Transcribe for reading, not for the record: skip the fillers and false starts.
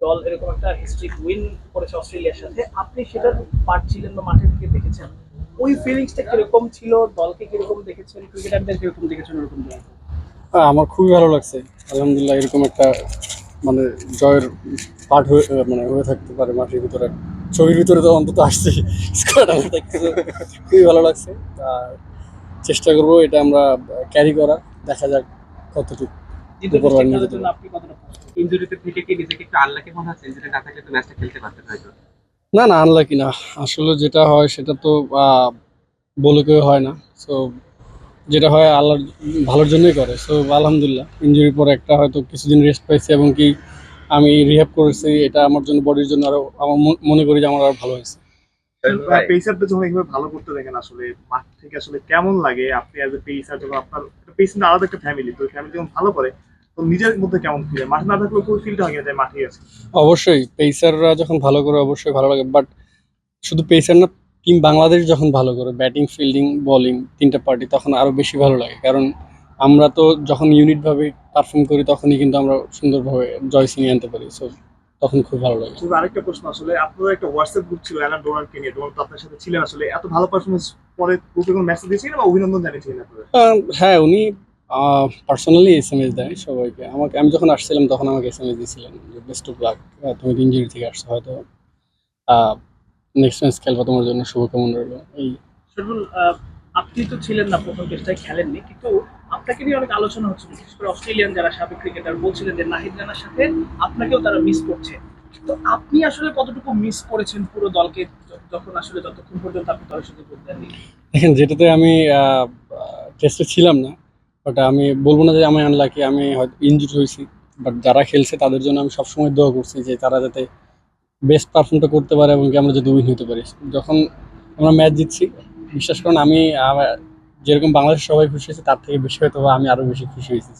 দল এরকম একটা হিস্ট্রিক উইন করেছে অস্ট্রেলিয়ার সাথে, আপনি সেটার পার্ট ছিলেন বা মাঠে থেকে দেখেছেন, ওই ফিলিংসটা কিরকম ছিল? দলকে কিরকম দেখেছেন, ক্রিকেটারদের কিরকম দেখেছেন ওরকম জায়গায়? আমার খুবই ভালো লাগছে। আলহামদুলিল্লাহ এরকম একটা মানে জয়ের পার্ট হয়ে মানে হয়ে থাকতে পারে মাঠের ভিতরে, ছবির ভিতরে তো অন্তত আসছে স্কোয়াড আমার দেখতেছে, খুবই ভালো লাগছে। আর চেষ্টা করবো এটা আমরা ক্যারি করা, দেখা যাক কতটুকু দ্বিতীয় উপরওয়ালা টেস্টে নিয়ে খেলার যেতে জন্য পারে। আপনি কতটা প্রস্তুত? ইনজুরিতে থেকে কি নিজেকে একটু আনলাকি মনে হচ্ছে? ইনজুরি না থাকলে তো ম্যাচটা খেলতে পারতেন হয়তো। না না, আনলাকি না। আসলে যেটা হয় সেটা তো বলে কেউ হয় না। সো যেটা হয় আল্লাহর ভালোর জন্যই করে। সো আলহামদুলিল্লাহ ইনজুরির পর একটা হয়তো কিছুদিন রেস্ট পাইছি এবং কি আমি রিহ্যাব করেছি, এটা আমার জন্য বডির জন্য আরো আমার মনে করি যে আমার আরো ভালো হয়েছে। পেসারদের যখন এইভাবে ভালো করতে দেখেন আসলে মাঠ থেকে আসলে কেমন লাগে? আপনি অ্যাজ এ পেসার যখন আপনার পেসার আলাদা একটা ফ্যামিলি, তো ফ্যামিলি যখন ভালো করে তো নিজের মধ্যে কেমন ফিল হয়? মাঠে না থাকলেও ওই ফিলটা হয় যে মাঠে আছে। অবশ্যই পেসাররা যখন ভালো করে অবশ্যই ভালো লাগে, বাট শুধু পেসার না, টিম বাংলাদেশ যখন ভালো করে ব্যাটিং ফিল্ডিং বোলিং তিনটা পার্টি, তখন আরো বেশি ভালো লাগে। কারণ আমরা তো যখন ইউনিট ভাবে পারফর্ম করি তখনই কিন্তু আমরা সুন্দরভাবে জয় ছিনিয়ে আনতে পারি। সো তখন খুব ভালো লাগে। শুধু আরেকটা প্রশ্ন, আসলে আপনাদের একটা হোয়াটসঅ্যাপ গ্রুপ ছিল অ্যালান ডোনাল্ডকে নিয়ে, ডোনাল্ড তো আপনার সাথে ছিলেন, আসলে এত ভালো পারফরমেন্স পরে গ্রুপে কোনো মেসেজ দিয়েছিলেন বা অভিনন্দন জানিয়েছিলেন আপনারা? হ্যাঁ, উনি পার্সোনালি এসএমএস দেয় সবাইকে। আমাকে আমি যখন আসছিলাম তখন আমাকে এসএমএস দিয়েছিলেন যে বেস্ট অফ লাক, তুমি তো ইঞ্জুরি থেকে আসছো, হয়তো নেক্সট ম্যাচ খেলবা, তোমার জন্য শুভকামনা রইল। এই শরীফুল, আপনি তো ছিলেন না প্রথম টেস্টটায়, খেলেননি, কিন্তু আপনাকে নিয়ে অনেক আলোচনা হচ্ছিল, বিশেষ করে অস্ট্রেলিয়ান যারা সাবেক ক্রিকেটার বলছিলেন যে নাহিদ রানার সাথে আপনাকেও তারা মিস করছে। তো আপনি আসলে কতটুকু মিস করেছেন পুরো দলকে, যখন আসলে যতক্ষণ পর্যন্ত আপনি দলের সাথে যোগ দেননি? দেখেন, যেটাতে আমি টেস্টে ছিলাম না, বাট আমি বলবো না যে আমি আনলাকি, আমি হয়তো ইনজুরি হয়েছি। বাট যারা খেলছে তাদের জন্য আমি সবসময় দোয়া করছি যে তারা যাতে বেস্ট পারফর্মটা করতে পারে এবং কি আমরা যাতে উইন হতে পারি। যখন আমরা ম্যাচ জিতছি, বিশ্বাস করুন আমি যেরকম বাংলাদেশের সবাই খুশি হয়েছে তার থেকে বেশি হয়তো বা আমি আরো বেশি খুশি হয়েছি।